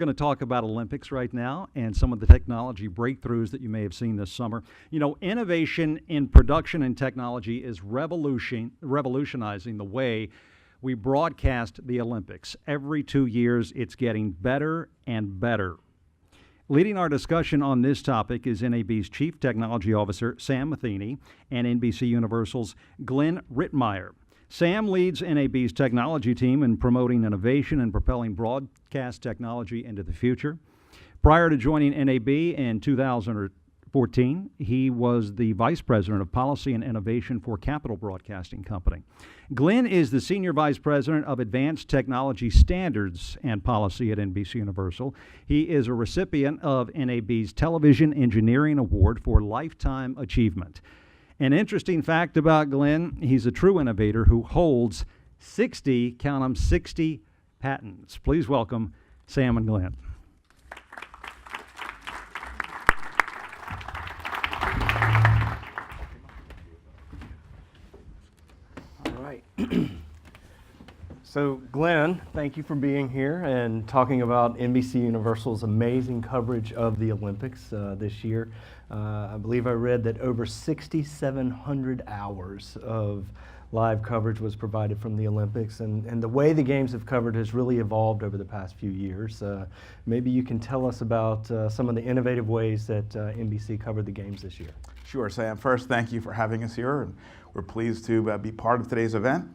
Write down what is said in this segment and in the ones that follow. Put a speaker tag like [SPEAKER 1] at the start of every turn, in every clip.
[SPEAKER 1] going to talk about Olympics right now and some of the technology breakthroughs that you may have seen this summer. You know, innovation in production and technology is revolutionizing the way we broadcast the Olympics. Every 2 years, it's getting better and better. Leading our discussion on this topic is NAB's Chief Technology Officer, Sam Matheny, and NBC Universal's Glen Reitmeier. Sam leads NAB's technology team in promoting innovation and propelling broadcast technology into the future. Prior to joining NAB in 2014, he was the Vice President of Policy and Innovation for Capital Broadcasting Company. Glen is the Senior Vice President of Advanced Technology Standards and Policy at NBC Universal. He is a recipient of NAB's Television Engineering Award for Lifetime Achievement. An interesting fact about Glen, he's a true innovator who holds 60, count them, 60 patents. Please welcome Sam and Glen.
[SPEAKER 2] All right. So Glen, thank you for being here and talking about NBC Universal's amazing coverage of the Olympics this year. I believe I read that over 6,700 hours of live coverage was provided from the Olympics, and the way the games have covered has really evolved over the past few years. Maybe you can tell us about some of the innovative ways that NBC covered the games this year.
[SPEAKER 3] Sure, Sam. First, thank you for having us here, and we're pleased to be part of today's event.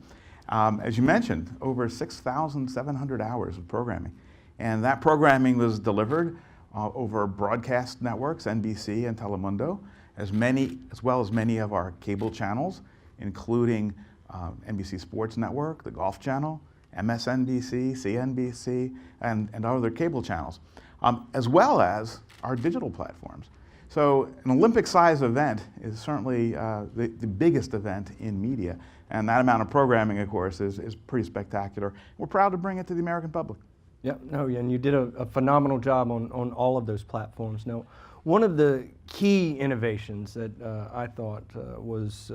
[SPEAKER 3] As you mentioned, over 6,700 hours of programming, and that programming was delivered over broadcast networks, NBC and Telemundo, as well as many of our cable channels, including NBC Sports Network, the Golf Channel, MSNBC, CNBC, and other cable channels, as well as our digital platforms. So an Olympic-sized event is certainly the biggest event in media, and that amount of programming, of course, is pretty spectacular. We're proud to bring it to the American public.
[SPEAKER 2] Yeah, no, and you did a phenomenal job on all of those platforms. Now, one of the key innovations that I thought was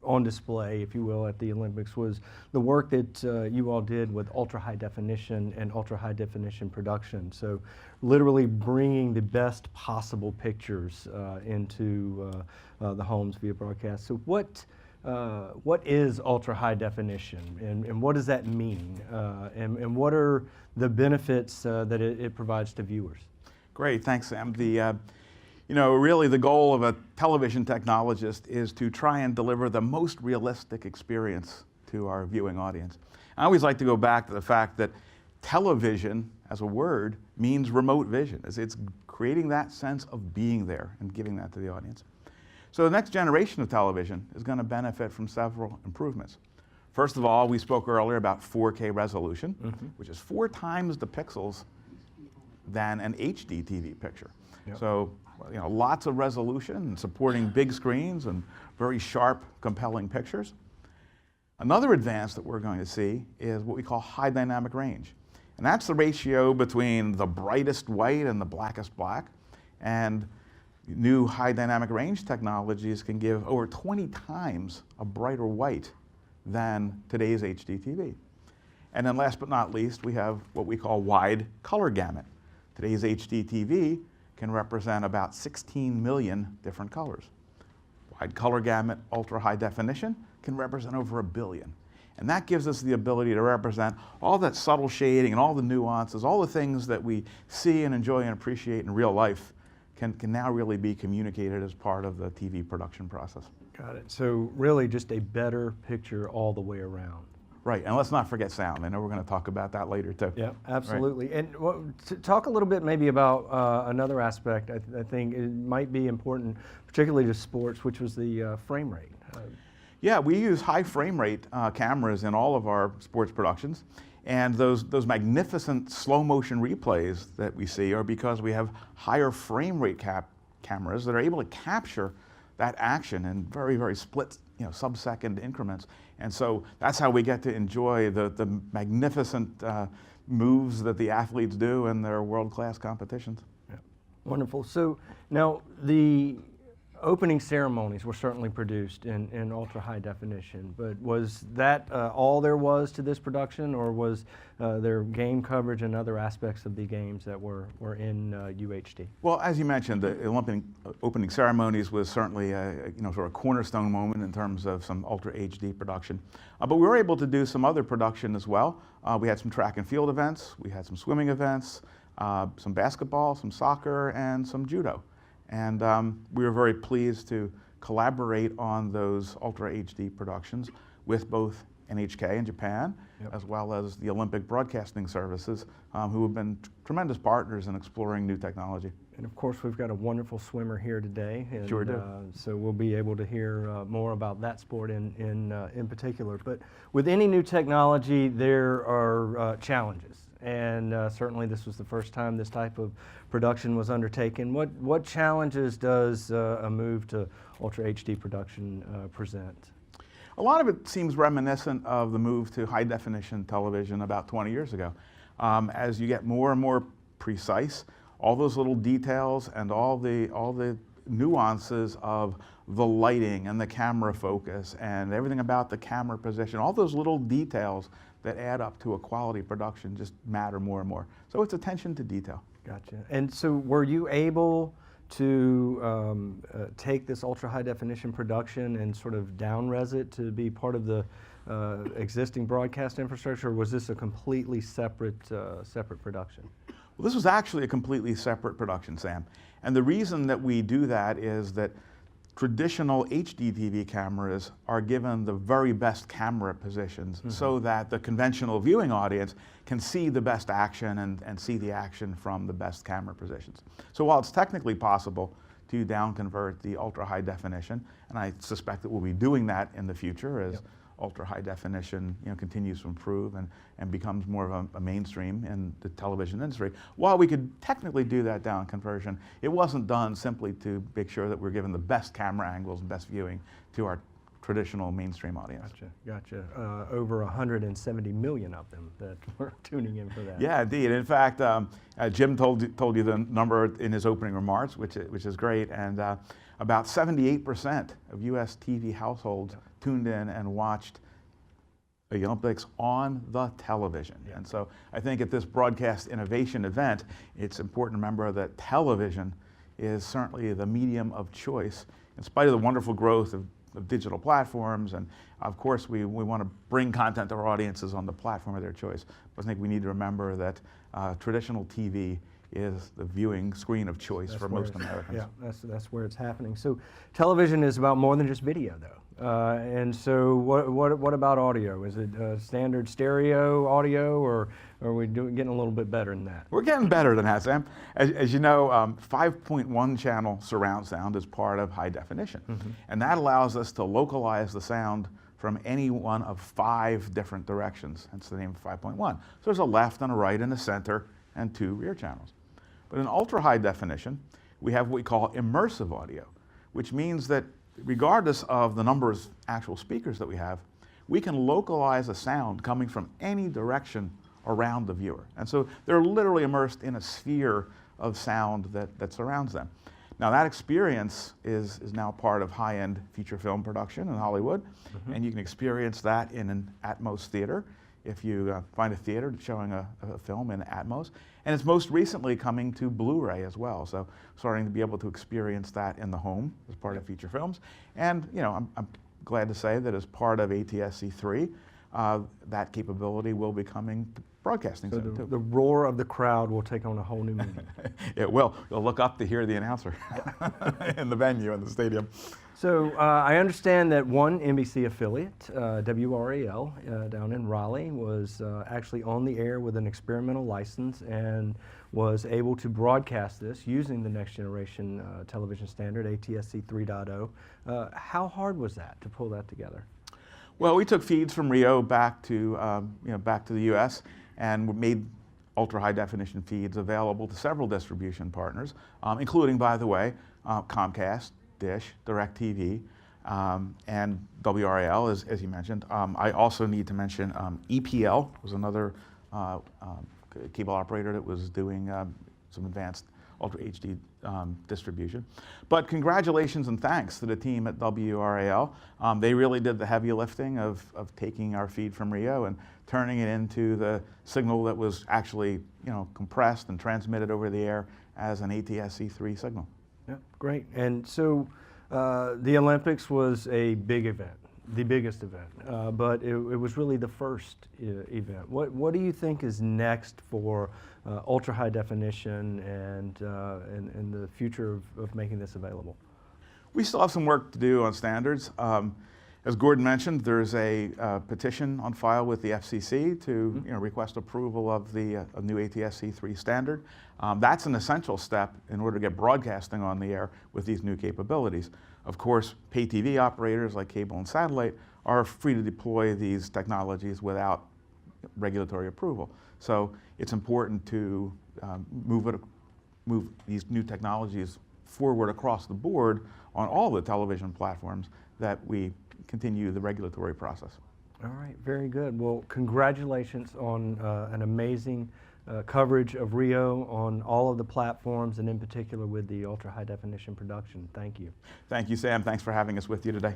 [SPEAKER 2] on display, if you will, at the Olympics was the work that you all did with ultra-high definition and ultra-high definition production. So literally bringing the best possible pictures into the homes via broadcast. So what is ultra-high definition, and what does that mean, and what are the benefits that it provides to viewers?
[SPEAKER 3] Great, thanks, Sam. Really the goal of a television technologist is to try and deliver the most realistic experience to our viewing audience. I always like to go back to the fact that television, as a word, means remote vision. It's creating that sense of being there and giving that to the audience. So the next generation of television is going to benefit from several improvements. First of all, we spoke earlier about 4K resolution, which is 4 times the pixels than an HD TV picture. Yep. So, lots of resolution and supporting big screens and very sharp, compelling pictures. Another advance that we're going to see is what we call high dynamic range. And that's the ratio between the brightest white and the blackest black. And new high dynamic range technologies can give over 20 times a brighter white than today's HD TV. And then last but not least, we have what we call wide color gamut. Today's HD TV can represent about 16 million different colors. Wide color gamut, ultra high definition can represent over 1 billion. And that gives us the ability to represent all that subtle shading and all the nuances, all the things that we see and enjoy and appreciate in real life can now really be communicated as part of the TV production process.
[SPEAKER 2] Got it. So really just a better picture all the way around.
[SPEAKER 3] Right, and let's not forget sound. I know we're going to talk about that later too.
[SPEAKER 2] Yeah, absolutely. Right. And talk a little bit maybe about another aspect I think it might be important, particularly to sports, which was the frame rate.
[SPEAKER 3] Yeah, we use high frame rate cameras in all of our sports productions. And those magnificent slow motion replays that we see are because we have higher frame rate cameras that are able to capture that action in very, very split, sub-second increments. And so that's how we get to enjoy the magnificent moves that the athletes do in their world-class competitions.
[SPEAKER 2] Yeah. Wonderful. So now the Opening ceremonies were certainly produced in ultra high definition, but was that all there was to this production, or was there game coverage and other aspects of the games that were in UHD?
[SPEAKER 3] Well, as you mentioned, the Olympic opening ceremonies was certainly a sort of cornerstone moment in terms of some Ultra HD production. But we were able to do some other production as well. We had some track and field events, we had some swimming events, some basketball, some soccer, and some judo. And we were very pleased to collaborate on those Ultra HD productions with both NHK in Japan, as well as the Olympic Broadcasting Services, who have been tremendous partners in exploring new technology.
[SPEAKER 2] And of course, we've got a wonderful swimmer here today. And,
[SPEAKER 3] Sure do.
[SPEAKER 2] So we'll be able to hear more about that sport in particular. But with any new technology, there are challenges. And certainly this was the first time this type of production was undertaken. What challenges does a move to Ultra HD production present?
[SPEAKER 3] A lot of it seems reminiscent of the move to high definition television about 20 years ago. As you get more and more precise, all those little details and all the nuances of the lighting and the camera focus and everything about the camera position, all those little details that add up to a quality production just matter more and more. So it's attention to detail.
[SPEAKER 2] Gotcha. And so were you able to take this ultra high definition production and sort of down-res it to be part of the existing broadcast infrastructure, or was this a completely separate production?
[SPEAKER 3] Well, this was actually a completely separate production, Sam. And the reason that we do that is that traditional HD TV cameras are given the very best camera positions so that the conventional viewing audience can see the best action and see the action from the best camera positions. So while it's technically possible to down-convert the ultra-high definition, and I suspect that we'll be doing that in the future as ultra-high definition continues to improve and becomes more of a mainstream in the television industry. While we could technically do that down conversion, it wasn't done simply to make sure that we're giving the best camera angles and best viewing to our traditional mainstream audience.
[SPEAKER 2] Gotcha. Over 170 million of them that were tuning in for that.
[SPEAKER 3] Yeah, indeed. In fact, Jim told you the number in his opening remarks, which is great, and about 78% of U.S. TV households tuned in and watched the Olympics on the television. And so I think at this broadcast innovation event, it's important to remember that television is certainly the medium of choice in spite of the wonderful growth of digital platforms. And of course, we want to bring content to our audiences on the platform of their choice. But I think we need to remember that traditional TV is the viewing screen of choice for most Americans.
[SPEAKER 2] Yeah, that's where it's happening. So television is about more than just video, though. And so what about audio? Is it standard stereo audio, or are we getting a little bit better than that?
[SPEAKER 3] We're getting better than that, Sam. As you know, 5.1 channel surround sound is part of high definition. And that allows us to localize the sound from any one of 5 different directions. That's the name of 5.1. So there's a left and a right and a center and 2 rear channels. But in ultra high definition, we have what we call immersive audio, which means that regardless of the number of actual speakers that we have, we can localize a sound coming from any direction around the viewer. And so they're literally immersed in a sphere of sound that surrounds them. Now that experience is now part of high-end feature film production in Hollywood, and you can experience that in an Atmos theater if you find a theater showing a film in Atmos. And it's most recently coming to Blu-ray as well, so starting to be able to experience that in the home as part of feature films. And I'm glad to say that as part of ATSC 3, that capability will be coming to broadcasting
[SPEAKER 2] so
[SPEAKER 3] soon too.
[SPEAKER 2] The roar of the crowd will take on a whole new meaning.
[SPEAKER 3] It will. You'll look up to hear the announcer in the venue, in the stadium.
[SPEAKER 2] So I understand that one NBC affiliate, WRAL, down in Raleigh, was actually on the air with an experimental license and was able to broadcast this using the next generation television standard, ATSC 3.0. How hard was that to pull that together?
[SPEAKER 3] Well, we took feeds from Rio back to the U.S. and made ultra high definition feeds available to several distribution partners, including, by the way, Comcast, Dish, DirecTV, and WRAL, as you mentioned. I also need to mention EPL was another cable operator that was doing some advanced Ultra HD distribution. But congratulations and thanks to the team at WRAL. They really did the heavy lifting of taking our feed from Rio and turning it into the signal that was actually compressed and transmitted over the air as an ATSC3 signal.
[SPEAKER 2] Yeah, great. And so the Olympics was a big event, the biggest event, but it was really the first event. What do you think is next for ultra high definition and the future of making this available?
[SPEAKER 3] We still have some work to do on standards. As Gordon mentioned, there's a petition on file with the FCC to request approval of the new ATSC3 standard. That's an essential step in order to get broadcasting on the air with these new capabilities. Of course, pay TV operators like cable and satellite are free to deploy these technologies without regulatory approval. So it's important to move these new technologies forward across the board on all the television platforms that we continue the regulatory process.
[SPEAKER 2] All right, very good. Well, congratulations on an amazing coverage of Rio on all of the platforms, and in particular with the ultra high definition production. Thank you.
[SPEAKER 3] Thank you, Sam. Thanks for having us with you today.